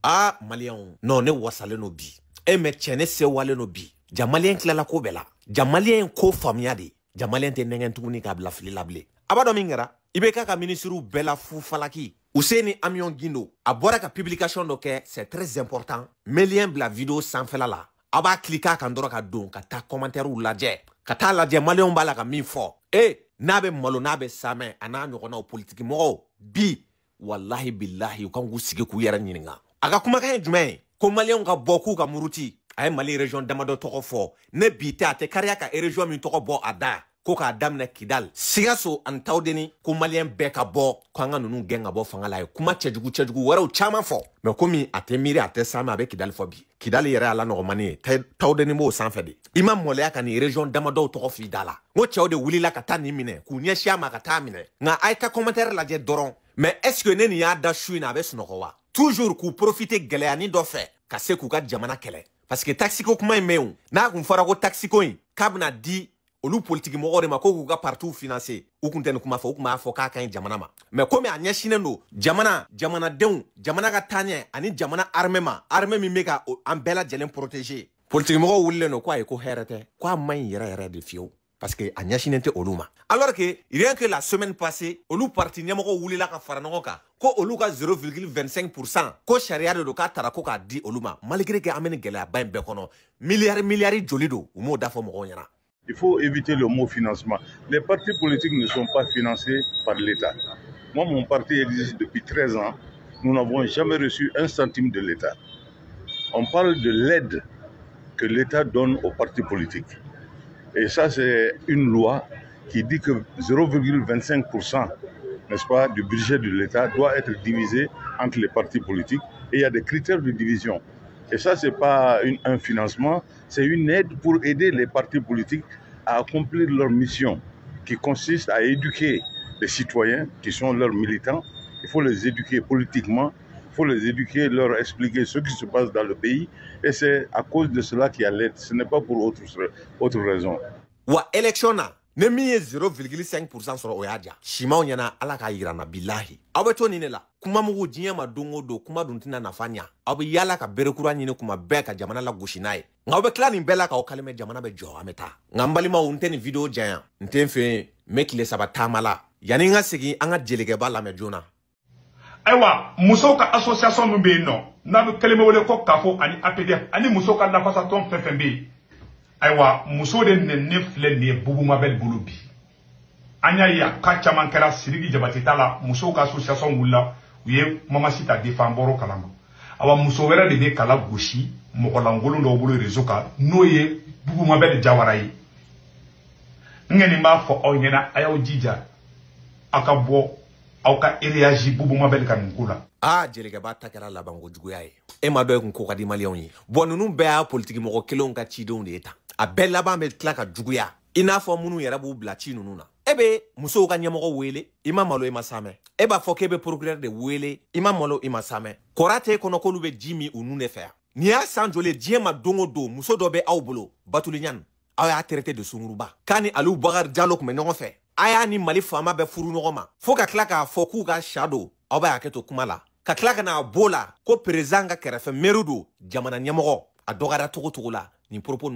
Ah, Malien, non, ne wasale no bi. E me chene se wale no bi. Jamalien klala ko bela. Jamalien ko famiade. Jamalien te nengen tuguni ka bla fili lable. Abado mingera, ibeka ka ministru bela fu falaki. Ouseni Amion Guindo, a bora ka publication do ke, c'est très important. Melien bla vidéo sans fela la. Aba klika kan dora ka don, ka ta commentaire ou ladje. Ka ta ladje Malien bala ka min fo. Nabe malo nabe same, ana nyokona o politique mo. Bi, wallahi billahi, ukangu sige kuyera nyininga. Aga kumaka jume, ko Malien ka boku ka muruti. Ay Mali région damado toko fo. Ne bite ate kariaka e région min toko bo ada. Ko ka damne Kidal. Sigaso an tawdeni ko Malien beka bo ko anga nunu genga bo fangala e kuma chejugu wara u chama fo. Me komi ate miri ate sama avec Kidal fo bi. Kidal yere ala no mani tawdeni mo sanfede. Imam Molea kan région damado toko fi dala. Ngo chawde wulila kata ni mine ku nyeshia makata mine. Nga aika commentaire la je doron. Mais est-ce que neni ya da shuina be sunokowa? Toujours ku profiter geleani do fe. Ka se ku ka jamana kele. Parce que taxiko kuma meun. Na kun fara ko taxiko yin. Kabna di olu politique mo ma ko ku ka partout financer. U kun ten kuma fo ka kan jamana ma. Mais comme anya shinendo jamana deun, jamana ka tanye ani jamana armée mi meka an bela jelen protéger. Politique mo wulle no kwa e ko herete. Kwa man yere de fiyo. Parce que anya shinente oluma. Alors que rien que la semaine passée, olu parti nyamoko wuli la ka faranoka ka ko olu ka 0,25%. Ko sharia de ka tarako ka di oluma. Malgré que amene gela ba mbe kono milliards jolido ou mo dafo mo nyana. Il faut éviter le mot financement. Les partis politiques ne sont pas financés par l'État. Moi, mon parti existe depuis 13 ans. Nous n'avons jamais reçu un centime de l'État. On parle de l'aide que l'État donne aux partis politiques. Et ça, c'est une loi qui dit que 0,25%, n'est-ce pas, du budget de l'État doit être divisé entre les partis politiques. Et il y a des critères de division. Et ça, ce n'est pas un financement, c'est une aide pour aider les partis politiques à accomplir leur mission, qui consiste à éduquer les citoyens qui sont leurs militants. Il faut les éduquer politiquement, il faut les éduquer, leur expliquer ce qui se passe dans le pays. Et c'est à cause de cela qu'il y a l'aide, ce n'est pas pour autre raison. Wa élection ne mi 0,5% sur oyaja. Shima onyana ala ka yirana billahi. Abeto ni la. Kuma mugu jinya ma dongo do kuma duntina nafanya. Abe yala ka berekura nyine kuma beka jamana la gushinae. Ngabe klani mbela ka okaleme jamana be jo ameta. Ngambali ma unteni video jaya. Ntenfe mekile sabatamala. Yani nga sigi anga jelege bala me jona. Aywa muso ka association mu be no. Na be keleme wole ko kafo ani APDF ani muso ka nafasa ton FFMB. Aywa muso de ne filɛ ne bubu mabel bulubi anya ya ka caman kɛra Siriki Jabate tala muso ka association wula u ye Mama Sita défend boro kalama awa muso wɛrɛ de be kala gosi mɔgɔlankolon dɔw bolo réseau kan n'o ye bubu mabel Jawara ye ngeni m'a fɔ aw ɲɛna a y'aw jija aw ka bɔ aw ka réagi bubu mabel ka nin ko la. Ah, jelege ba takera labango juguya ye. E ma do kun ko kadi Malien yi. Bon nunu be a politique mo kelon ka ci don de eta. A bel laban be tla ka juguya. Ina fo munu yera bu bla ci nunu na. Ebe muso ka nyamo wele, ima malo ima same. Eba fo kebe procureur de wele, ima malo ima same. Korate kono ko lube jimi unu ne fer. Ni a sanjole diema dongo do muso do be aw bolo. Batulinyan. Aw ya traité de sunguruba. Kani alu bagar dialogue me non fait. Aya ni Mali fama be furu nogoma. Fo ka klaka fo ku ka shadow. Aw ba aketo kumala. Ka klaka na bola ko président ka kerefe merudo jamana nyamoro a dogara togo la ni propos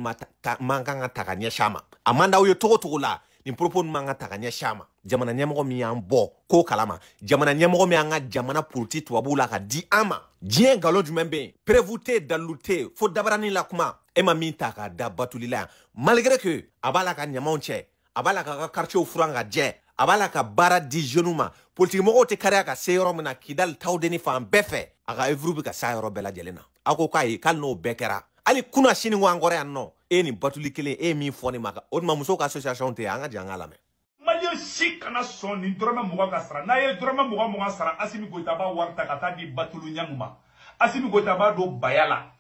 manga taka nya shama amanda uyo togo la ni propos manga taka nya shama jamana nyamoro mi ambo ko kalama jamana nyamoro mi anga jamana politique wabula ka di ama dien galo du membe prévouté daluté fo dabarani la kuma e ma min taka da batulila malgré que abala ka nyamonche abala ka quartier furanga je abala ka bara di jenuma politique mo te kare ka seyoro mena Kidal tawdeni fa befe aga evrubi ka sayoro bela jelena ako kai kalno bekera ali kuna shini ngore anno eni batuli kele e mi foni maka odma muso ka association te anga jangala me Malien si kana son ni drama muga ka sara na ye drama muga sara Assimi Goïta ba warta kata di batulu nyanguma Assimi Goïta ba do bayala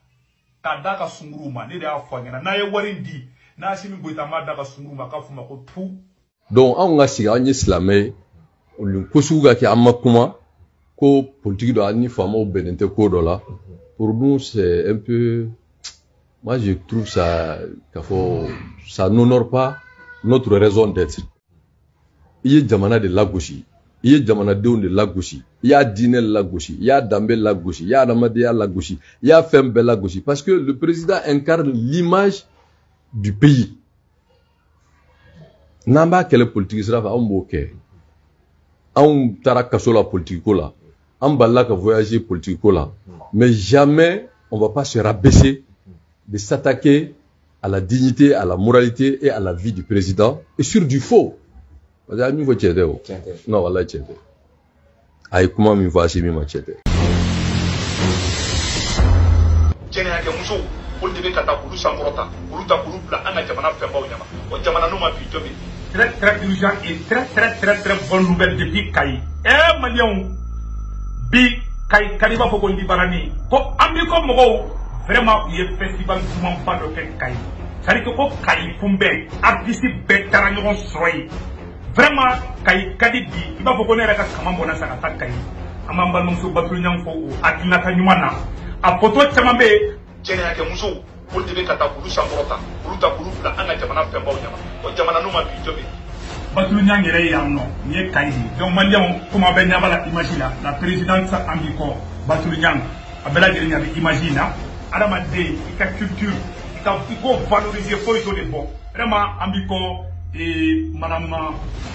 kada ka sunguruma ne da afanya na ye warindi na Assimi Goïta ma da ka sunguruma ka fuma ko tu. Donc on a siga an islamé le kusuga ki amma kuma ko politique do ani famo benente ko do la pour nous c'est un peu, moi je trouve ça ça n'honore pas notre raison d'être. Il y a jamana de la gauche il y a Jamanadeon de Lagoshi, il y a Dinel Lagoshi, il y a Dambel Lagoshi, il y a Ramadia Lagoshi, il y a Fembe Lagoshi, parce que le président incarne l'image du pays. Namba quelle politique sera fa amboke. On tara kaso la politique là. On balla ka voyager politique là. Mais jamais on va pas se rabaisser de s'attaquer à la dignité, à la moralité et à la vie du président et sur du faux. Parce que nous voulons tchédé. Non, voilà tchédé. Aïe comment mi va si mi ma tchédé. Tchéné ke muso ol de be kata kulu sankorota kulu ta kulu bla anga jamana fembaw nyama o jamana no ma bi tobe très urgent et très bonne nouvelle depuis Kayi Malion bi Kayi Kaliba foko ndi barani ko ambi ko mogo vraiment il y a festival juman pas de Kayi c'est que ko Kayi kumbe artiste betara ñogon soy vraiment Kayi kadi bi iba foko ne reka kamambo na saka ta Kayi amamba no so batru ñam fo adina ta ñumana a poto chamambe jene yake muso ol de be kata kulu sankorota kulu ta kulu bla anga jamana fembaw nyama o jamana no ma bi tobe batulu nyangere yamno nye Kayi donc Malion kuma be nyabala imagine la présidente ambiko batulu nyang abela jere nyabi imagine adama de ka culture ka faut valoriser faut de bon vraiment ambiko et madame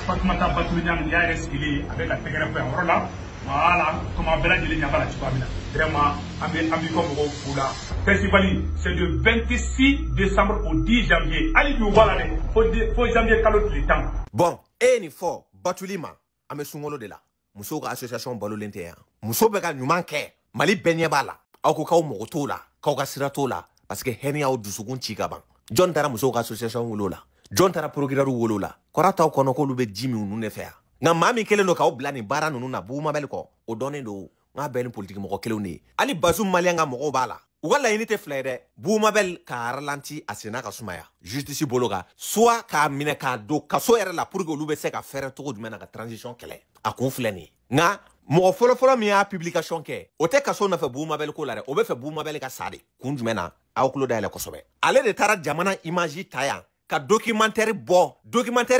Fatoumata batulu nyang ya resili avec la tegere ko yorola voilà comme abela jere nyabala tubabila vraiment ambiko mo fula festival c'est du 26 décembre au 10 janvier ali bi wala de faut janvier kalot le temps. Bon, ni fo Batulima ame sungolo de la muso ka association balo lente ya muso be ka nyuman ke Mali benye bala aw ko kaw mo to la kaw ka sirato la parce que heni aw dusukun ci gaban John tara muso ka association wolo la John tara programme wolo la korata ko no ko lube jimi unu ne fa nga mami kele no kaw blani bara nunu na buma bel ko o donne do nga ben politique mo ko kele ni ali bazum Mali nga mo ko bala wala unité flaire buma bel ka ralanti asena ka sumaya justice bologa soit ka mine ka do kaso yere la pour que lube se ka faire tout du mena ka transition kele a ko flani nga mo folo mi a publication ke o te kaso na fe buma bel ko la o be fe buma bel ka sade kun jumena a ko lo dale ko sobe ale de tara jamana image taya ka documentaire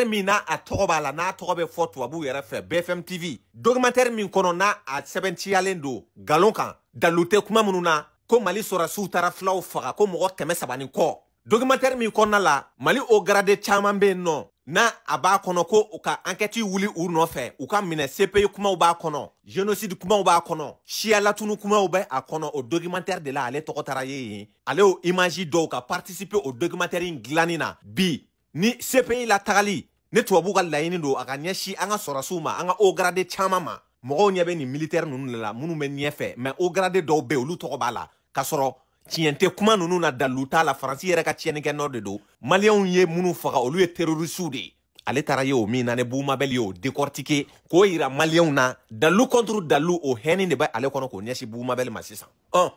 mina a togoba la na togobe photo abu yere fe BFM TV documentaire min kono na a 70 alendo galon kan dalute kuma mununa ko Mali sora su tara flaw faga ko mo keme sabani ko documentaire mi konna la Mali o grade chaman be no na aba kono ko o ka enquête wuli u no fe u ka mine CPI kuma u ba kono génocide kuma u ba kono shia latunu kuma u ba akono o documentaire de la ale to tara ye ale o image do ka participer au documentaire nglanina bi ni CPI la tagali ne to bu gal layini do aka nyashi anga sora suma anga o grade chamama mo nyabe ni militaire nunu la munu men nyefe mais o grade do be olu to bala kasoro tiente kuma nunu na daluta la France yere ka tiene ke nord do Maliens ye munu faga olu ye terroriste de ale tara yo mi na ne buma bel yo décortiquer ko ira Maliens na dalu contre dalu o heni ne ba ale kono ko nyeshi buma bel masisa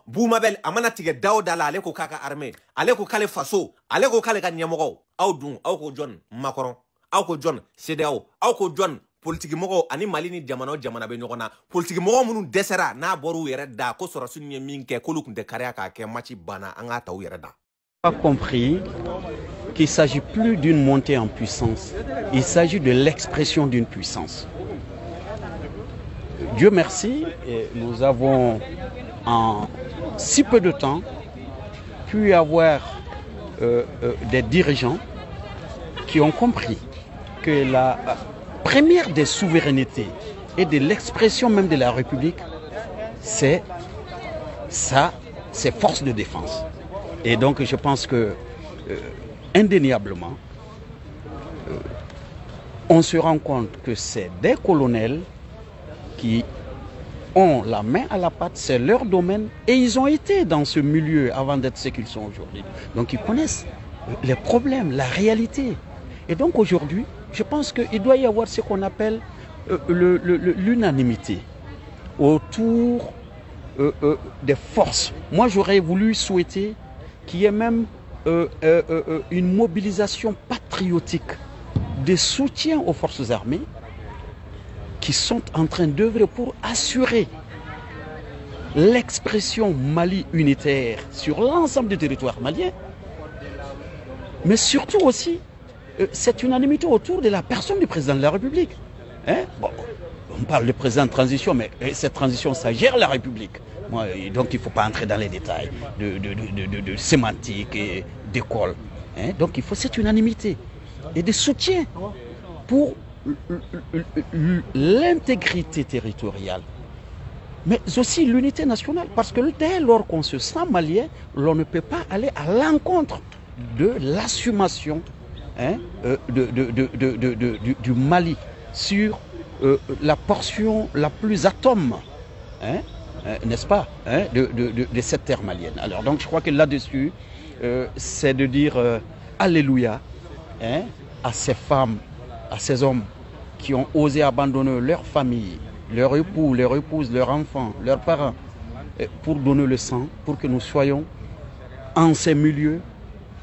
buma bel amana tige dawda la ale ko kaka armée ale ko kale faso ale ko kale ka nyamogo aw dun aw ko John Macron aw ko John CEDEAO aw ko John politique mogo ani Mali ni jamana be ñogona politique mogo munu desera na boru yere da ko sora sunye minke ko lu kunte kariya ka ke match bana anga taw yere da pas compris qu'il s'agit plus d'une montée en puissance, il s'agit de l'expression d'une puissance. Dieu merci, nous avons en si peu de temps pu avoir des dirigeants qui ont compris que la première des souverainetés et de l'expression même de la République, c'est ça, c'est force de défense. Et donc je pense que indéniablement, on se rend compte que c'est des colonels qui ont la main à la pâte, c'est leur domaine, et ils ont été dans ce milieu avant d'être ce qu'ils sont aujourd'hui. Donc ils connaissent les problèmes, la réalité. Et donc aujourd'hui, je pense qu'il doit y avoir ce qu'on appelle l'unanimité autour des forces. Moi, j'aurais voulu souhaiter qu'il y ait même une mobilisation patriotique de soutien aux forces armées qui sont en train d'œuvrer pour assurer l'expression Mali unitaire sur l'ensemble du territoire malien, mais surtout aussi cette unanimité autour de la personne du président de la République. Hein? Bon, on parle de président de transition, mais cette transition, ça gère la République. Donc il ne faut pas entrer dans les détails de sémantique et d'école. Hein. Donc il faut cette unanimité et des soutiens pour l'intégrité territoriale, mais aussi l'unité nationale. Parce que dès lors qu'on se sent malien, l'on ne peut pas aller à l'encontre de l'assumation du Mali sur la portion la plus atome, n'est-ce pas, de cette terre malienne. Alors donc je crois que là-dessus, c'est de dire alléluia à ces femmes, à ces hommes qui ont osé abandonner leur famille, leur époux, leur épouse, leurs enfants, leurs parents, pour donner le sang, pour que nous soyons en ces milieux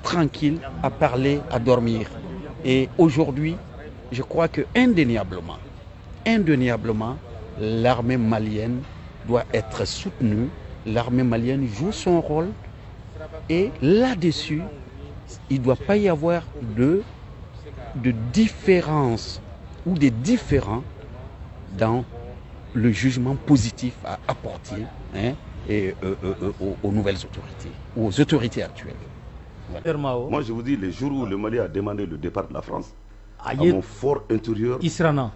tranquilles, à parler, à dormir. Et aujourd'hui, je crois que indéniablement, l'armée malienne doit être soutenue, l'armée malienne joue son rôle, et là-dessus, il ne doit pas y avoir de différence ou des différends dans le jugement positif à apporter aux nouvelles autorités, ou aux autorités actuelles. Voilà. Moi, je vous dis, les jours où le Mali a demandé le départ de la France, à mon fort intérieur, Israna.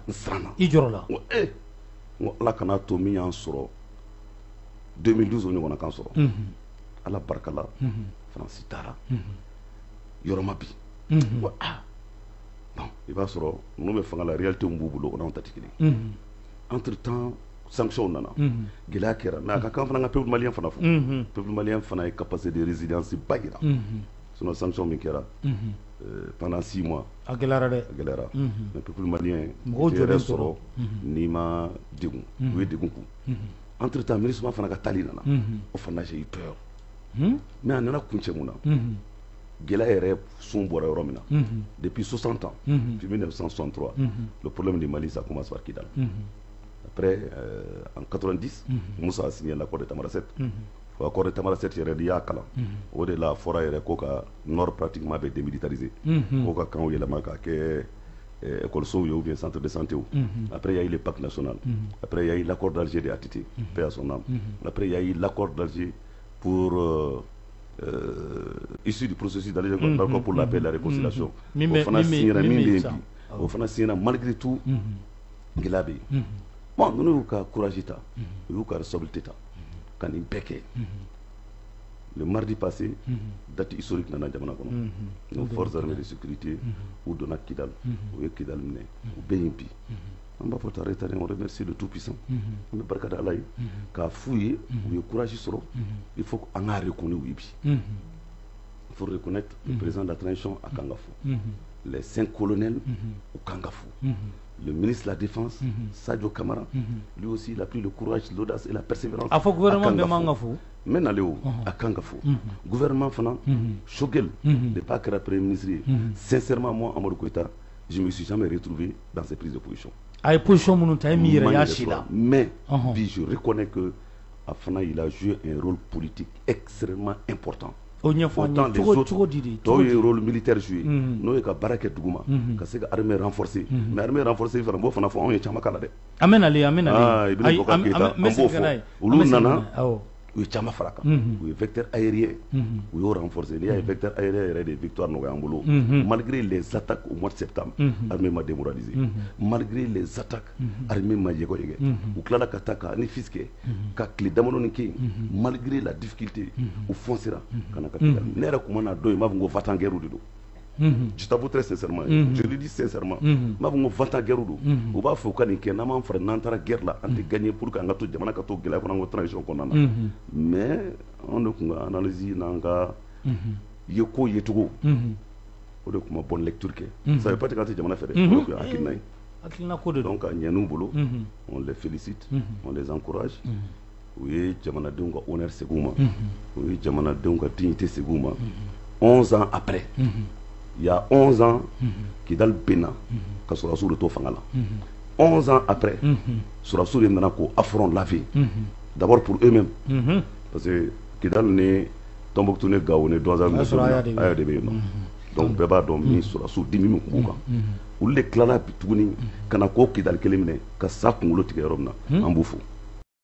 Ijorola. Là, quand on a Tomi en soro, 2012, on a qu'en soro. À la Barkala, France Tara, Yoromabi. Bon, il va sur nous faire la réalité au boulot, on a un entre-temps, sanction nana. Gila kera, na quand on a peuple malien fana fou. Peuple malien fana est capacité de résilience bagira. Sinon sanction mikera pendant 6 mois. A Gelara. Le peuple malien est soro nima digun, oui digunku. Entre-temps, ministre fana ka tali nana. Au fana j'ai eu peur. Mais on a kunche muna. Gela est son bois romina depuis 60 ans, depuis 1963. Le problème du Mali, ça commence par Kidal. Après, en 90, Moussa a signé l'accord de Tamaracet. L'accord de Tamaracet, il y a des Yakala. Au-delà, la forêt et le nord pratiquement avait démilitarisé. Koka, quand il y a la marque, école ou bien centre de santé. Après, il y a eu le pacte national. Après, il y a eu l'accord d'Alger de ATT, paix à son âme. Après, il y a eu l'accord d'Alger pour. Issu du processus d'Alger pour la paix et la réconciliation. Au final, malgré tout, il a bon, nous avons courage, nous avons responsabilité. Quand il péque, le mardi passé, date historique dans la Jamana, nos forces armées de sécurité, ou Dona Kidal, ou Kidal Mne, ou BNP. On va pas t'arrêter, on remercie le Tout-Puissant. On est barcade à l'aïe. Car fouiller, ou le courage sera, il faut qu'on a reconnu Wibi. Il faut reconnaître le président de la transition à Kangafou, les 5 colonels au Kangafou, le ministre de la Défense, Sadio Kamara, lui aussi il a pris le courage, l'audace et la persévérance. À gouvernement de Mangafou. Maintenant, Léo, à Kangafou, gouvernement Fana, Shogel, de pas que le Premier ministre, sincèrement, moi, Amadou Koïta, je ne me suis jamais retrouvé dans ces prises de position. Mais je reconnais que Afana il a joué un rôle politique extrêmement important. Autant les autres, il y a un rôle militaire joué. Nous avons baraque Dougouma, parce que l'armée renforcée. Mais l'armée renforcée, il faut faire un peu de Amen Ali, Amen Ali. Oui, Chama Faraka, oui, vecteur aérien, oui, renforcé. Il y a un vecteur aérien, il y a des victoires Nogamboulou. Malgré les attaques au mois de septembre, l'armée m'a démoralisé. Malgré les attaques, l'armée m'a yégoyé. Ou Klala Kataka, ni Fiske, Kakli Damononiki, malgré la difficulté, ou Fonsera, Kanakatila. Nera Kumana Doy, Mavungo Vatanguerou de dos. Je t'avoue très sincèrement, je le dis sincèrement, Mavungo Vatanguerou, ou va faut qu'on ait un amant frère Nantara guerre là, on gagné pour qu'on a tout demandé qu'à tout gagner pour notre transition qu'on a. Mais on a analysé nanga yoko yetugo, on a une bonne lecture que ça veut pas dire que tu as fait. Donc à Nyanou Bolo, on les félicite, on les encourage. Oui, Jamana Dunga honneur Segouma, oui, Jamana Dunga dignité Segouma. 11 ans après. Il y a 11 ans, qui dans le Bénin, quand Sorassou le Tofangala. 11 ans après, Sorassou est affronte la vie. D'abord pour eux-mêmes. Parce que Kidal ne Tombouctou ne Gaou ne doit avoir donc Beba Domi Sorassou 10 000 Kouka. olu de tilala tuguni ka na ko kidali kelen minɛ ka sa kunkolo tigɛ yɔrɔ min na an b'u fo